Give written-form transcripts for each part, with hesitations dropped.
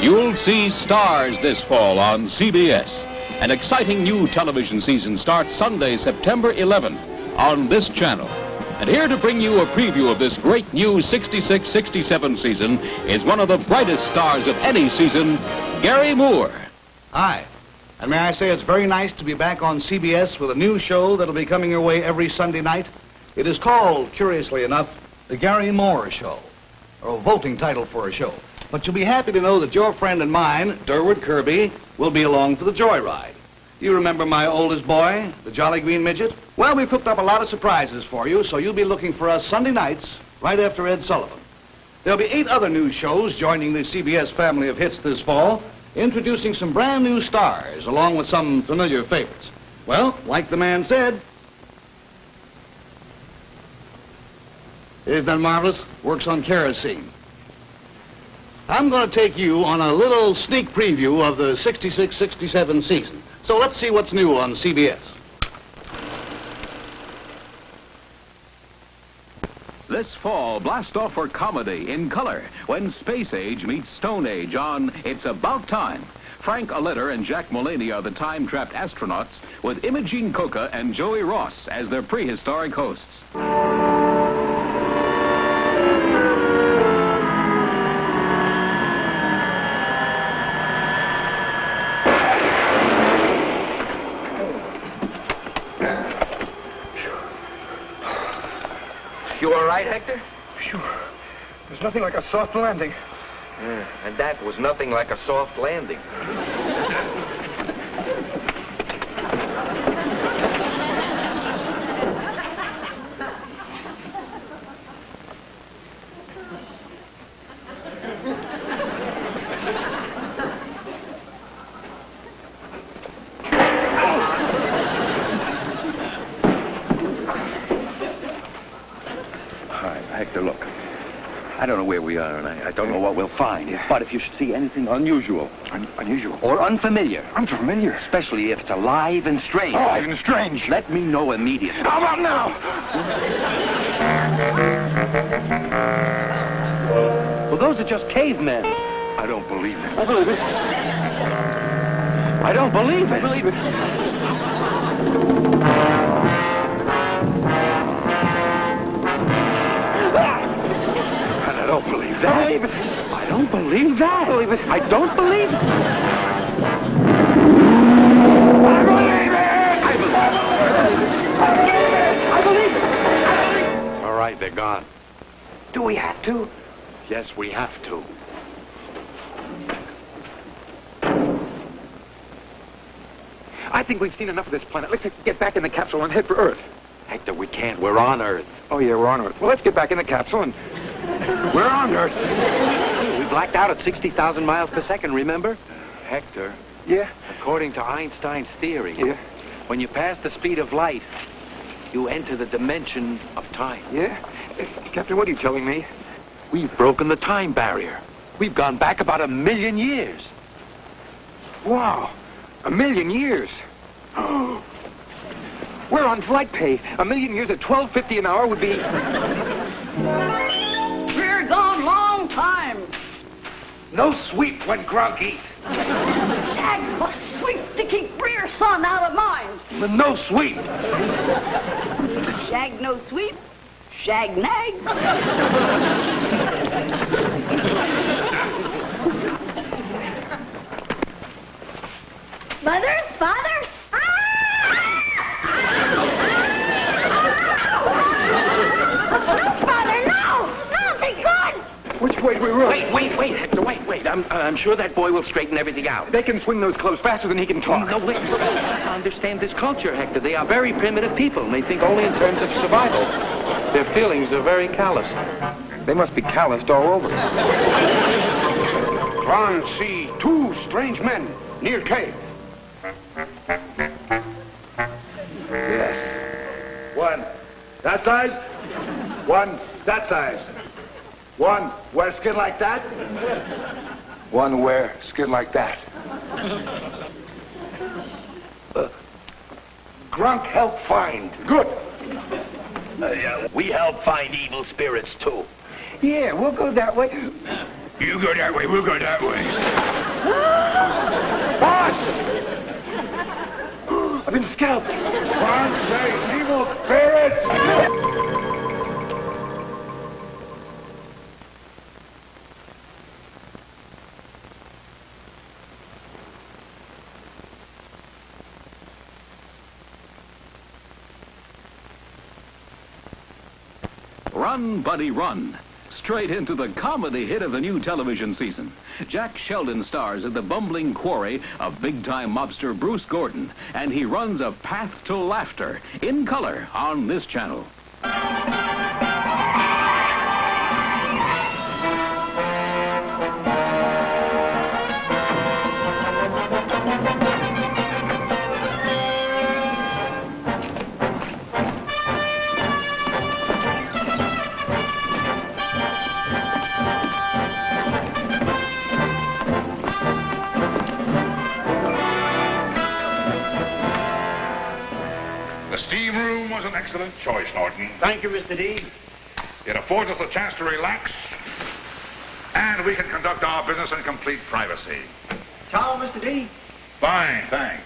You'll see stars this fall on CBS. An exciting new television season starts Sunday, September 11th on this channel. And here to bring you a preview of this great new 66-67 season is one of the brightest stars of any season, Gary Moore. Hi. And may I say it's very nice to be back on CBS with a new show that'll be coming your way every Sunday night. It is called, curiously enough, The Gary Moore Show, or a vaulting title for a show. But you'll be happy to know that your friend and mine, Durward Kirby, will be along for the joyride. You remember my oldest boy, the Jolly Green Midget? Well, we've cooked up a lot of surprises for you, so you'll be looking for us Sunday nights, right after Ed Sullivan. There'll be 8 other new shows joining the CBS family of hits this fall, introducing some brand new stars, along with some familiar favorites. Well, like the man said, isn't that marvelous? Works on kerosene. I'm going to take you on a little sneak preview of the 66-67 season. So let's see what's new on CBS. This fall, blast off for comedy in color when Space Age meets Stone Age on It's About Time. Frank Oletter and Jack Mulaney are the time-trapped astronauts with Imogene Coca and Joey Ross as their prehistoric hosts. You all right, Hector? Sure. There's nothing like a soft landing. And that was nothing like a soft landing. Hector, look. I don't know where we are, and I don't know what we'll find. Yeah. But if you should see anything unusual... Unusual? Or unfamiliar. Unfamiliar? Especially if it's alive and strange. Alive and strange? Let me know immediately. How about now? Well, those are just cavemen. I don't believe it. I believe it. I don't believe it. I believe it. I don't believe that. I believe it. I don't believe that. I believe it. I don't believe it. I believe it. I believe it. I believe it. I believe it. I believe it. It's all right, they're gone. Do we have to? Yes, we have to. I think we've seen enough of this planet. Let's get back in the capsule and head for Earth. Hector, we can't. We're on Earth. Oh, yeah, we're on Earth. Well, let's get back in the capsule and... We're on Earth. We blacked out at 60,000 miles per second, remember? Hector. Yeah? According to Einstein's theory, Yeah? when you pass the speed of light, you enter the dimension of time. Yeah? Captain, what are you telling me? We've broken the time barrier. We've gone back about 1 million years. Wow. 1 million years. We're on flight pay. 1 million years at $12.50 an hour would be... We're gone long time. No sweep when Gronk eats. Shag must sweep to keep rear son out of mind. No sweep. Shag no sweep, shag nag. Mother, father? Which way do we run? Wait, Hector, wait. I'm sure that boy will straighten everything out. They can swing those clothes faster than he can talk. No, wait. I understand this culture, Hector. They are very primitive people, and they think only in terms of survival. Their feelings are very callous. They must be calloused all over. Tron see 2 strange men near cave. Yes. 1 that size, 1 that size. 1 wear skin like that. 1 wear skin like that. Grunk help find. Good. We help find evil spirits, too. Yeah, we'll go that way. You go that way, we'll go that way. Boss! I've been scalped. One say evil spirits! Run, Buddy, Run. Straight into the comedy hit of the new television season. Jack Sheldon stars in the bumbling quarry of big-time mobster Bruce Gordon, and he runs a path to laughter in color on this channel. The steam room was an excellent choice, Norton. Thank you, Mr. D. It affords us a chance to relax, and we can conduct our business in complete privacy. Ciao, Mr. D. Fine, thanks.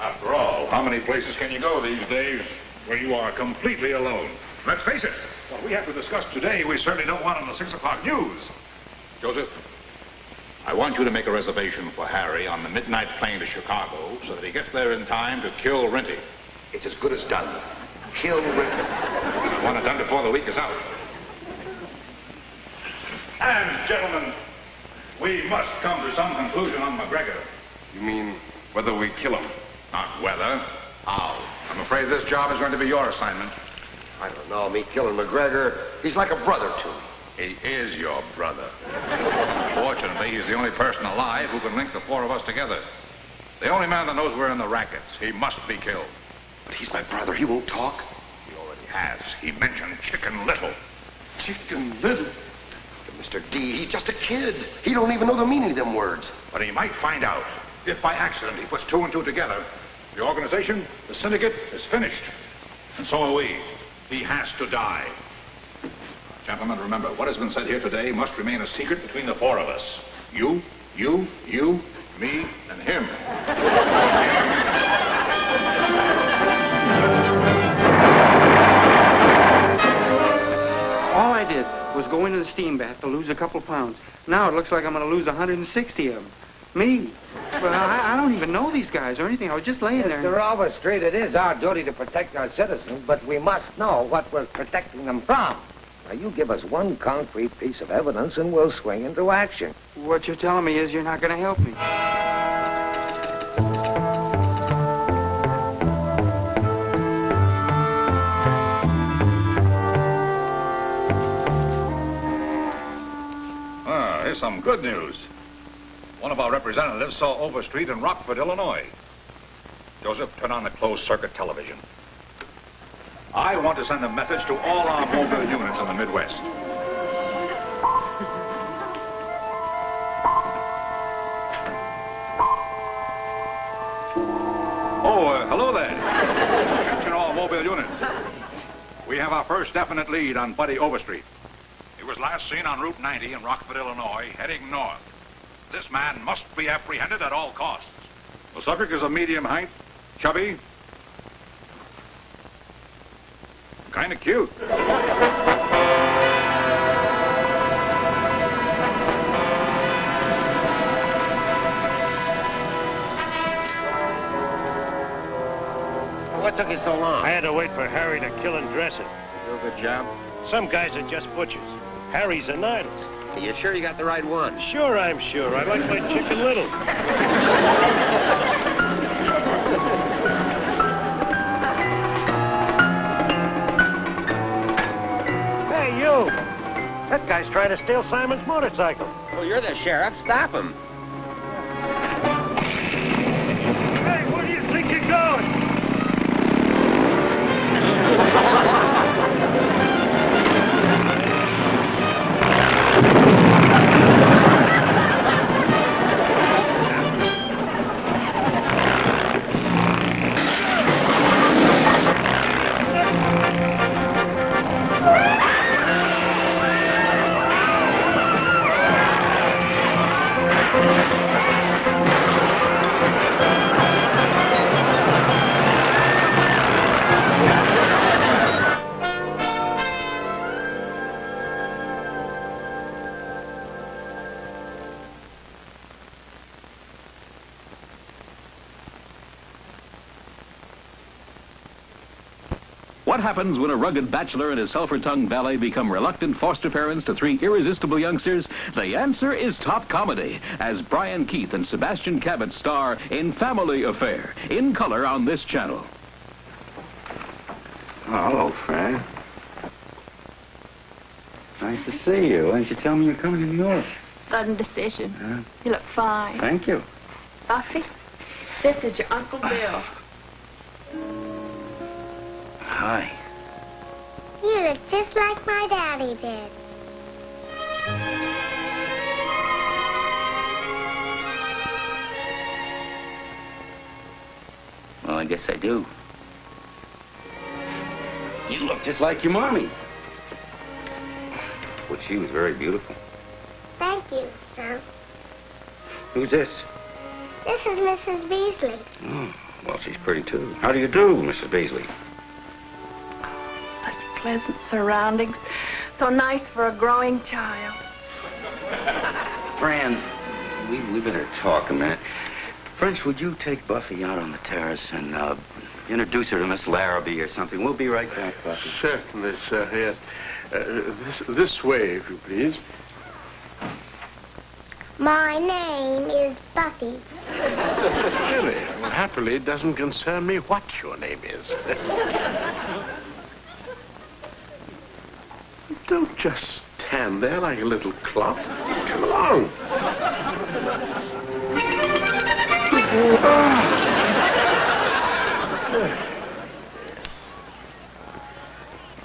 After all, how many places can you go these days where you are completely alone? Let's face it, what we have to discuss today, we certainly don't want on the 6 o'clock news. Joseph, I want you to make a reservation for Harry on the midnight plane to Chicago so that he gets there in time to kill Renty. It's as good as done. Kill Rick. I want it done before the week is out. And, gentlemen, we must come to some conclusion on McGregor. You mean whether we kill him? Not whether, how. I'm afraid this job is going to be your assignment. I don't know, me killing McGregor. He's like a brother to me. He is your brother. Fortunately, he's the only person alive who can link the four of us together. The only man that knows we're in the rackets. He must be killed. But he's my brother. He won't talk. He already has. He mentioned Chicken Little. Chicken Little? But Mr. D, he's just a kid. He don't even know the meaning of them words. But he might find out. If by accident he puts two and two together, the organization, the syndicate, is finished. And so are we. He has to die. Gentlemen, remember, what has been said here today must remain a secret between the four of us. You, me, and him. All I did was go into the steam bath to lose a couple pounds. Now it looks like I'm going to lose 160 of them. Me. Well, I don't even know these guys or anything. I was just laying there. Mr. Overstreet, it is our duty to protect our citizens, but we must know what we're protecting them from. Now, you give us one concrete piece of evidence and we'll swing into action. What you're telling me is you're not going to help me. Here's some good news. One of our representatives saw Overstreet in Rockford, Illinois. Joseph, turn on the closed-circuit television. I want to send a message to all our mobile units in the Midwest. Hello there. Attention all mobile units. We have our first definite lead on Buddy Overstreet. He was last seen on Route 90 in Rockford, Illinois, heading north. This man must be apprehended at all costs. The subject is of medium height, chubby, kind of cute. What took you so long? I had to wait for Harry to kill and dress it. You do a good job? Some guys are just butchers. Harry's a nihilist. Are you sure you got the right one? Sure, I'm sure. I like my chicken little. Hey, you! That guy's trying to steal Simon's motorcycle. Well, you're the sheriff. Stop him. Hey, where do you think you're going? What happens when a rugged bachelor and his sulphur-tongued valet become reluctant foster parents to three irresistible youngsters? The answer is top comedy, as Brian Keith and Sebastian Cabot star in Family Affair, in color on this channel. Oh, hello, Fran. Nice to see you. Why didn't you tell me you're coming to New York? Sudden decision. You look fine. Thank you. Buffy, this is your Uncle Bill. Hi. You look just like my daddy did. Well, I guess I do. You look just like your mommy. Well, she was very beautiful. Thank you, sir. Who's this? This is Mrs. Beasley. Oh, well, she's pretty, too. How do you do, Mrs. Beasley? Such pleasant surroundings. So nice for a growing child. Fran, we better talk a minute. French, would you take Buffy out on the terrace and introduce her to Miss Larrabee or something? We'll be right back, Buffy. Certainly, sir, yes. This way, if you please. My name is Buffy. Really? Well, happily, it doesn't concern me what your name is. Don't just stand there like a little clock. Come along.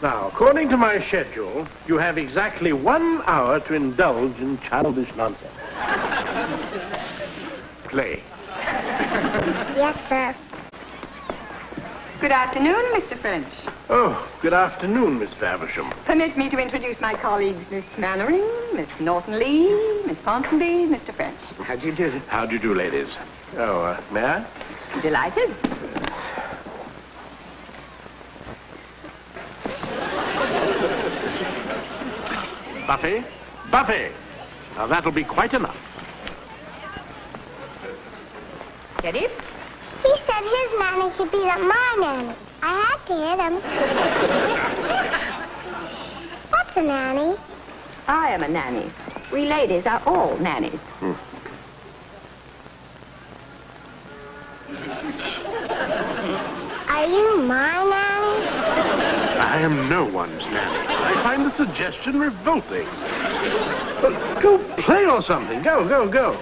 Now, according to my schedule, you have exactly 1 hour to indulge in childish nonsense. Play. Yes, sir. Good afternoon, Mr. French. Oh, good afternoon, Miss Faversham. Permit me to introduce my colleagues, Miss Mannering, Miss Norton Lee, Miss Ponsonby, Mr. French. How do you do? How do you do, ladies? Oh, may I? Delighted. Buffy? Buffy! Now, that'll be quite enough. Ready? He said his nanny could beat up my nanny. I had to hit him. What's a nanny? I am a nanny. We ladies are all nannies. Are you my nanny? I am no one's nanny. I find the suggestion revolting. Go play or something. Go, go, go.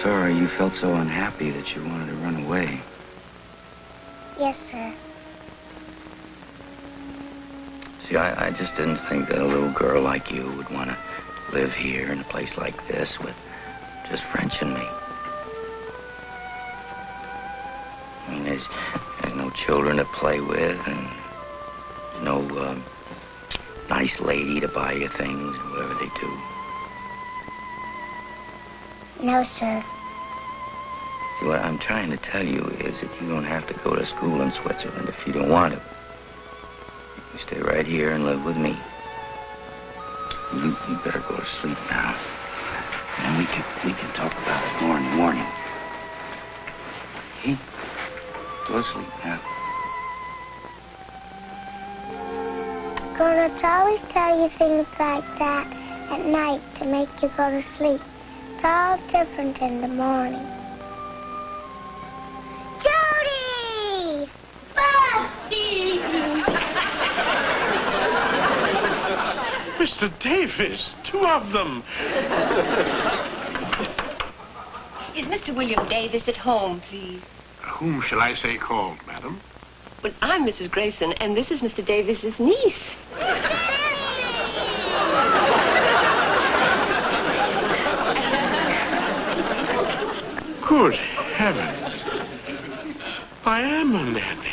Sorry you felt so unhappy that you wanted to run away. Yes, sir. See, I just didn't think that a little girl like you would want to live here in a place like this with just French and me. I mean, there's no children to play with and no nice lady to buy you things, whatever they do. No, sir. See, what I'm trying to tell you is that you don't have to go to school in Switzerland if you don't want to. You stay right here and live with me. You better go to sleep now. And we can talk about it more in the morning. Okay? Go to sleep now. Grown-ups always tell you things like that at night to make you go to sleep. It's all different in the morning. Jody! Buffy! Mr. Davis, 2 of them. Is Mr. William Davis at home, please? Whom shall I say called, madam? Well, I'm Mrs. Grayson, and this is Mr. Davis's niece. Good heavens. I am a nanny.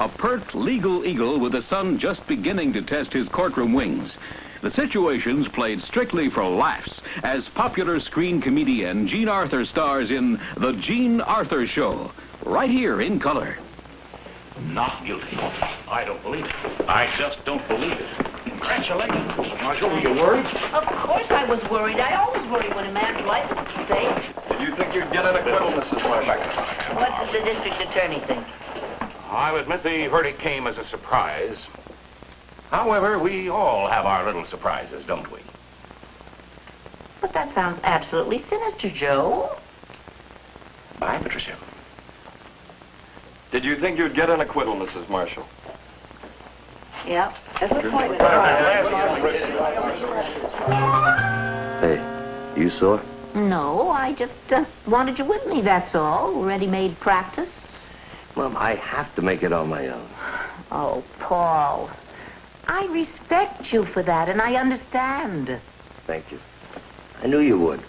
A pert legal eagle with the sun just beginning to test his courtroom wings. The situations played strictly for laughs as popular screen comedian Jean Arthur stars in The Jean Arthur Show, right here in color. Not guilty. I don't believe it. I just don't believe it. Congratulations, Mr. Marshall. Were you worried? Of course I was worried. I always worry when a man's life is at stake. Did you think you'd get an acquittal, Mrs. Marshall? What does the district attorney think? I admit the verdict came as a surprise. However, we all have our little surprises, don't we? But that sounds absolutely sinister, Joe. Bye, Patricia. Did you think you'd get an acquittal, Mrs. Marshall? Yeah. Hey, you sore? No, I just wanted you with me, that's all. Ready-made practice. Mom, I have to make it on my own. Oh, Paul. I respect you for that, and I understand. Thank you. I knew you would.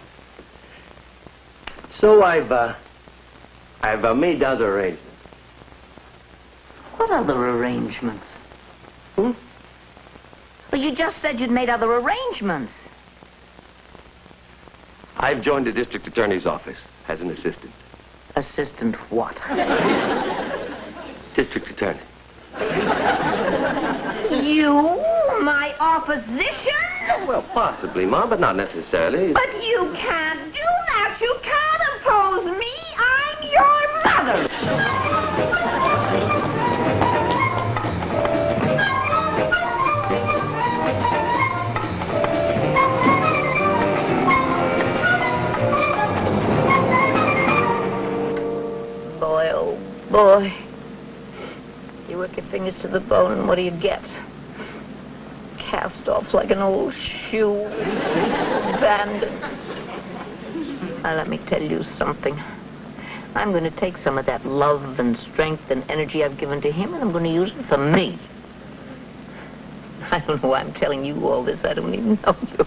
So I've made other arrangements. What other arrangements? Well, you just said you'd made other arrangements. I've joined the district attorney's office as an assistant. Assistant what? District attorney. You? My opposition? Well, possibly, Mom, but not necessarily. But you can't do that. You can't oppose me. I'm your mother. Boy, oh boy. You work your fingers to the bone, and what do you get? Cast off like an old shoe. Abandoned. Now, let me tell you something. I'm going to take some of that love and strength and energy I've given to him, and I'm going to use it for me. I don't know why I'm telling you all this. I don't even know you.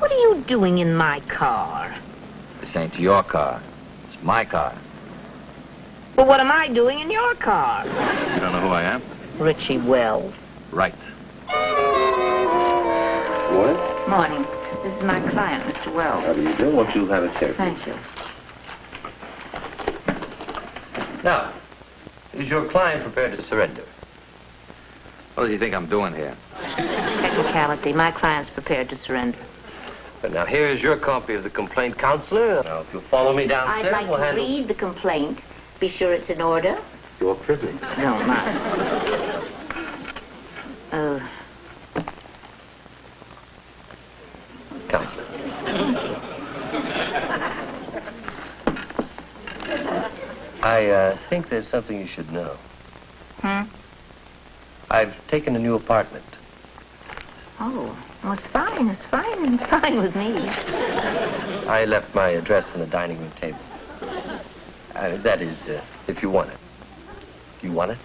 What are you doing in my car? This ain't your car. It's my car. Well, what am I doing in your car? You don't know who I am? Richie Wells. Right. Morning. Morning. This is my client, Mr. Wells. How do you do? Won't you have a chair? Thank you. Now, is your client prepared to surrender? What does he think I'm doing here? Technicality. My client's prepared to surrender. But now, here is your copy of the complaint, counselor. Now, if you'll follow me downstairs, I'd like we'll to handle... read the complaint. Be sure it's in order. Your privilege. Don't mind. Counselor. I think there's something you should know. I've taken a new apartment. Oh, well, it's fine. It's fine. Fine with me. I left my address on the dining room table. That is, if you want it. You want it?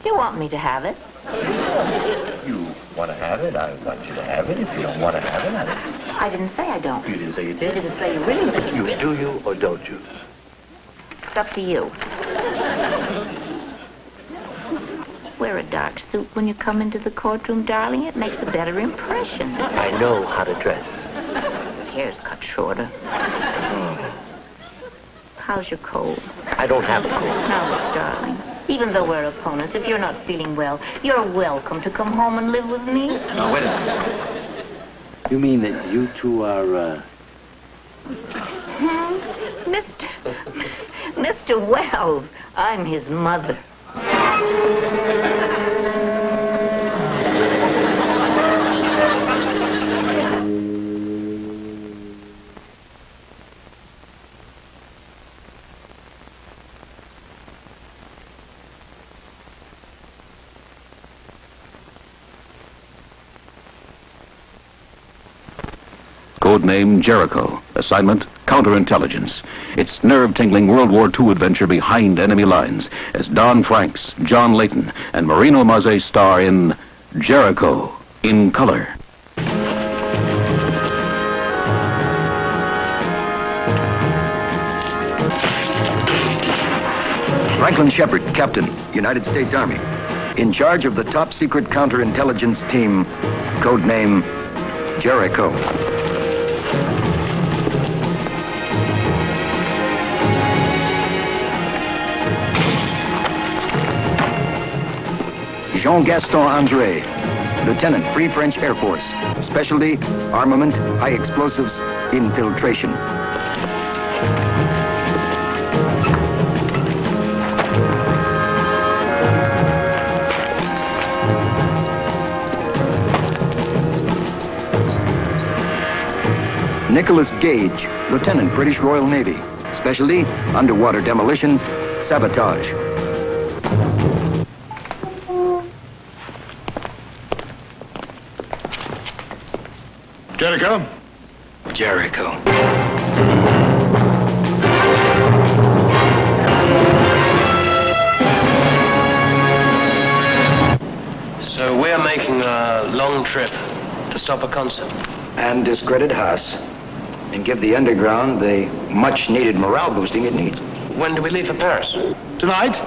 You want me to have it? You want to have it? I want you to have it. If you don't want to have it, I don't. I didn't say I don't. You didn't say you You did? didn't say you really did. You do you or don't you? It's up to you. Wear a dark suit when you come into the courtroom, darling. It makes a better impression. I know how to dress. Hair's cut shorter. How's your cold? I don't have a cold. Now, look, darling. Even though we're opponents, if you're not feeling well, you're welcome to come home and live with me. Now, wait a minute. You mean that you two are, Mr. Wells, I'm his mother. Codename Jericho. Assignment, counterintelligence. It's nerve-tingling World War II adventure behind enemy lines as Don Franks, John Layton, and Marino Mazzei star in Jericho in color. Franklin Shepard, Captain, United States Army. In charge of the top secret counterintelligence team, codename Jericho. Jean-Gaston André, Lieutenant, Free French Air Force. Specialty, armament, high explosives, infiltration. Nicholas Gage, Lieutenant, British Royal Navy. Specialty, underwater demolition, sabotage. Jericho? Jericho. So we're making a long trip to stop a concert. And discredit Haas. And give the underground the much-needed morale boosting it needs. When do we leave for Paris? Tonight,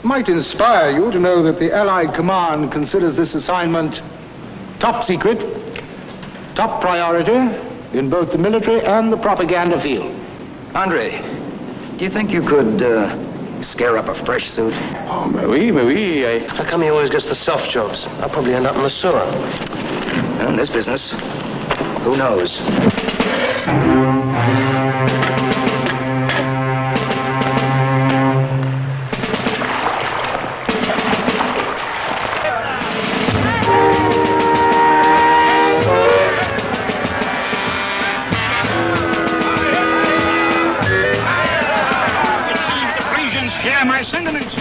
might inspire you to know that the Allied command considers this assignment top secret, top priority in both the military and the propaganda field. Andre, do you think you could scare up a fresh suit? Oh, oui. How come he always gets the soft jobs? I'll probably end up in the sewer. In this business, who knows? Sentiments.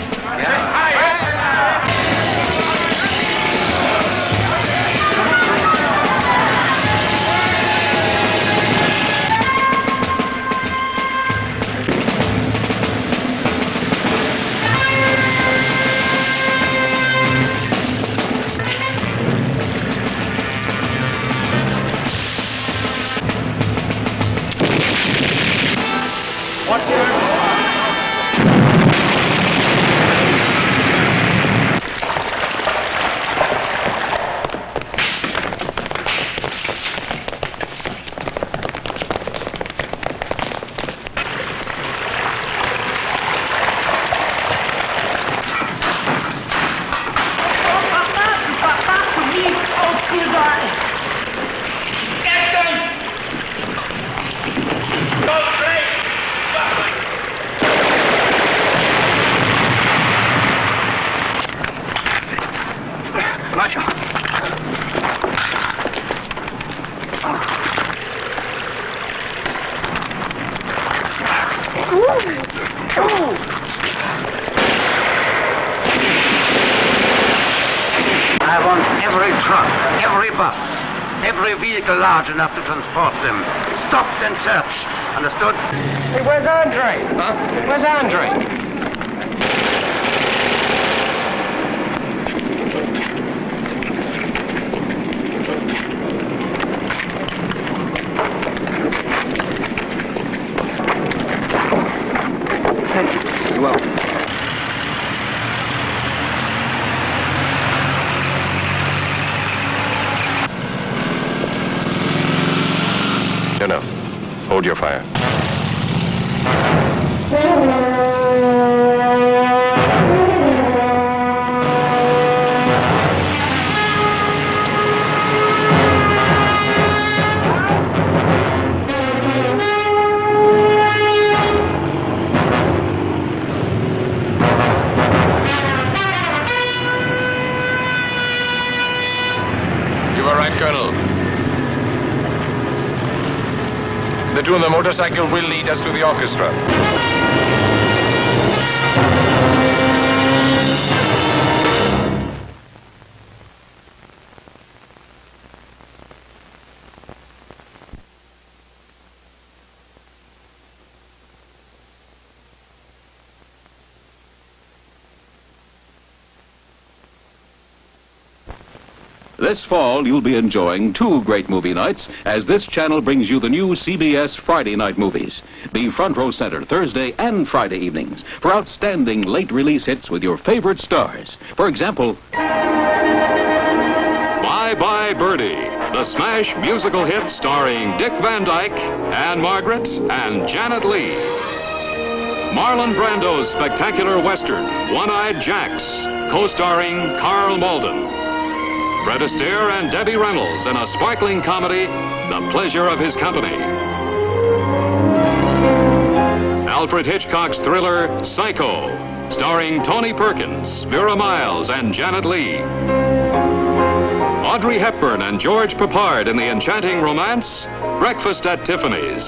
What's your... I want every truck, every bus, every vehicle large enough to transport them stopped and searched. Understood? Hey, where's Andre? Huh? Where's Andre? You're welcome. No. Hold your fire. You were right, Colonel. The two on the motorcycle will lead us to the orchestra. This fall, you'll be enjoying 2 great movie nights as this channel brings you the new CBS Friday night movies. Be front row center Thursday and Friday evenings for outstanding late release hits with your favorite stars. For example, Bye Bye Birdie, the smash musical hit starring Dick Van Dyke and Margaret and Janet Leigh. Marlon Brando's spectacular western, One-Eyed Jacks, co-starring Carl Malden. Fred Astaire and Debbie Reynolds in a sparkling comedy, The Pleasure of His Company. Alfred Hitchcock's thriller, Psycho, starring Tony Perkins, Vera Miles, and Janet Leigh. Audrey Hepburn and George Peppard in the enchanting romance, Breakfast at Tiffany's.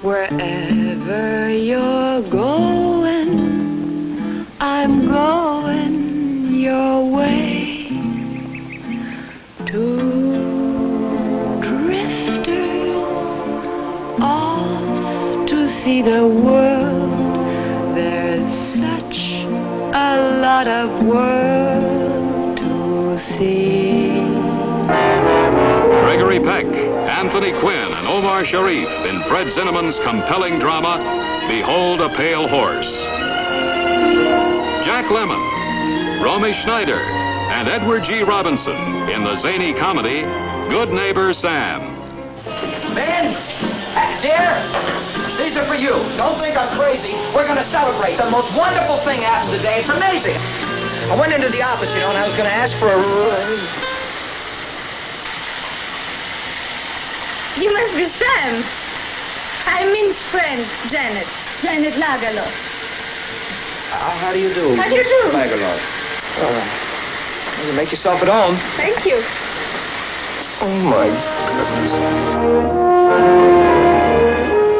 Wherever you're going, I'm going your way. Two drifters off to see the world. There's such a lot of world to see. Gregory Peck, Anthony Quinn, and Omar Sharif in Fred Zinnemann's compelling drama, Behold a Pale Horse. Jack Lemmon, Romy Schneider, and Edward G. Robinson in the zany comedy, Good Neighbor Sam. Ben, dear, these are for you. Don't think I'm crazy. We're going to celebrate. The most wonderful thing happened today. It's amazing. I went into the office, and I was going to ask for a... You must be Sam. I'm Min's friend, Janet. Janet Lagerlof. How do you do? How do you do? Lagerlof. All right. Well, you make yourself at home. Thank you. Oh, my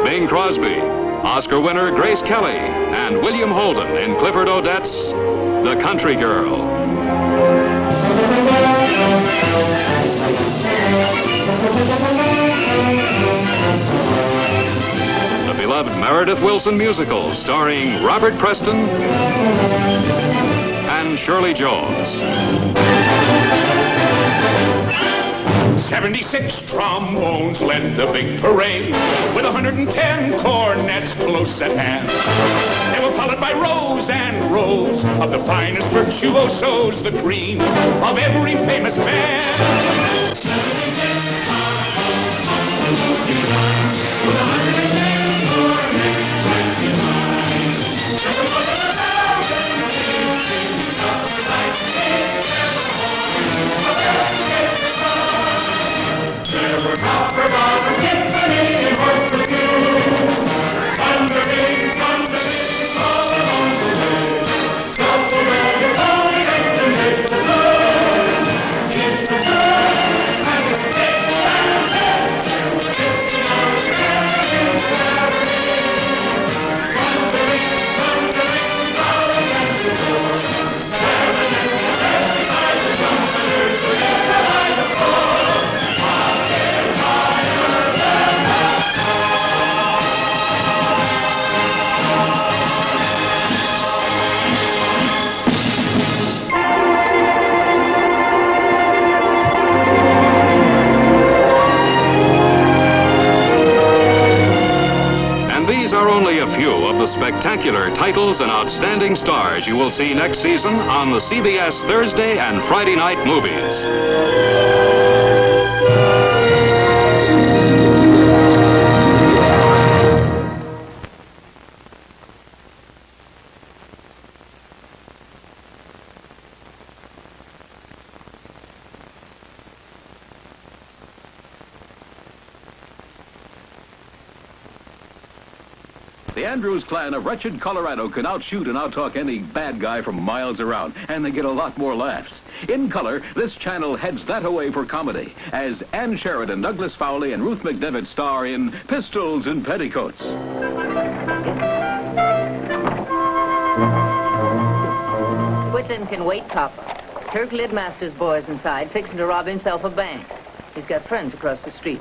goodness. Bing Crosby, Oscar winner Grace Kelly, and William Holden in Clifford Odets' The Country Girl. The beloved Meredith Willson musical starring Robert Preston and Shirley Jones. 76 trombones led the big parade, with 110 cornets close at hand. They were followed by rows and rows of the finest virtuosos, the cream of every famous band. 110 There were copper bottom Tiffany and horse pursuit. Thundering, all along the way. Double roll your pony and the make the road. It's the sun and the big Saturday. There were 50 miles to carry in Saturday. Thundering, all along the door. Serenade the belly by the trumpeters, together by the floor. Only a few of the spectacular titles and outstanding stars you will see next season on the CBS Thursday and Friday night movies. The Andrews clan of wretched Colorado can outshoot and outtalk any bad guy from miles around, and they get a lot more laughs. In color, this channel heads that away for comedy, as Ann Sheridan, Douglas Fowley, and Ruth McDevitt star in Pistols and Petticoats. Whitland can wait, Copper. Turk Lidmaster's boy's inside, fixing to rob himself a bank. He's got friends across the street.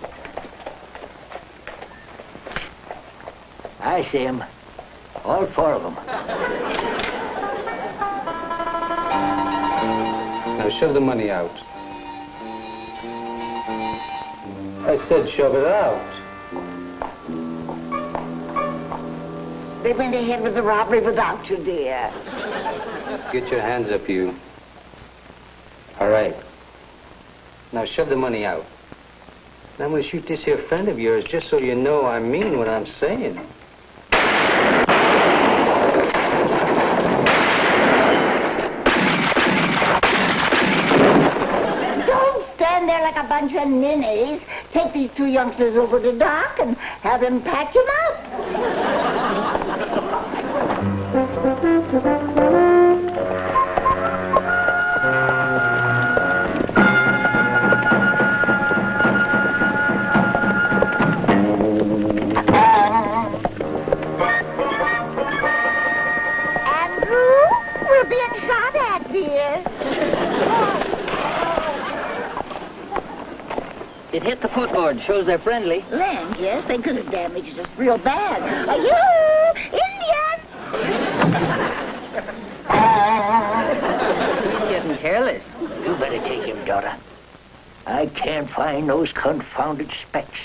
I see him. All four of them. Now shove the money out. I said shove it out. They went ahead with the robbery without you, dear. Get your hands up, you. All right. Now shove the money out. And I'm going to shoot this here friend of yours just so you know I mean what I'm saying. Don't stand there like a bunch of ninnies. Take these two youngsters over to Doc and have him patch them up. It hit the footboard. Shows they're friendly. Land, yes, they could have damaged us real bad. You, Indian! He's getting careless. You better take him, daughter. I can't find those confounded specs.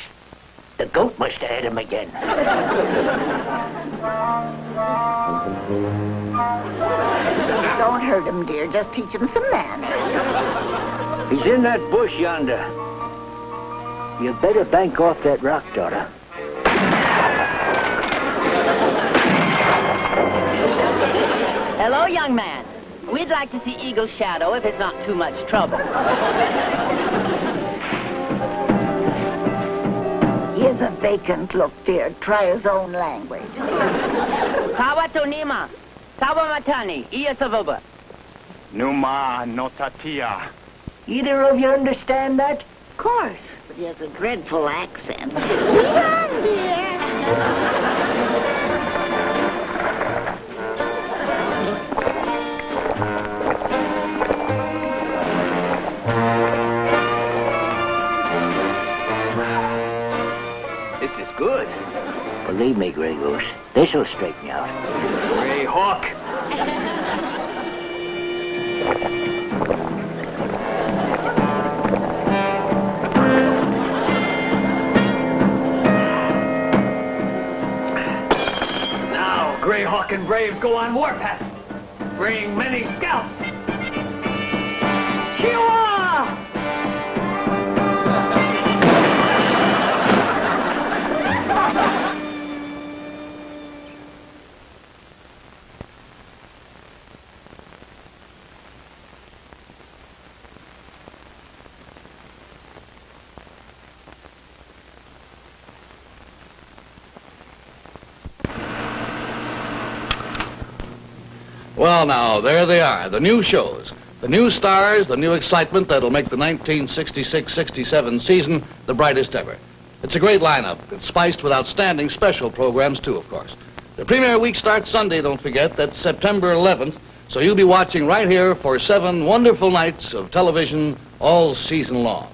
The goat must have had him again. Don't hurt him, dear. Just teach him some manners. He's in that bush yonder. You better bank off that rock, daughter. Hello, young man. We'd like to see Eagle's shadow if it's not too much trouble. He has a vacant look, dear. Try his own language. Kawatonima, Kawamatani, Iyasavoba. Numa notatia. Either of you understand that? Of course. But he has a dreadful accent. Run, dear! This is good. Believe me, Grey Goose, this'll straighten you out. Gray Hawk. Greyhawk and Braves go on warpath. Bring many scalps. Kiowa! Well, now, there they are, the new shows. The new stars, the new excitement that'll make the 1966-67 season the brightest ever. It's a great lineup. It's spiced with outstanding special programs, too, of course. The premiere week starts Sunday, don't forget. That's September 11th. So you'll be watching right here for 7 wonderful nights of television all season long.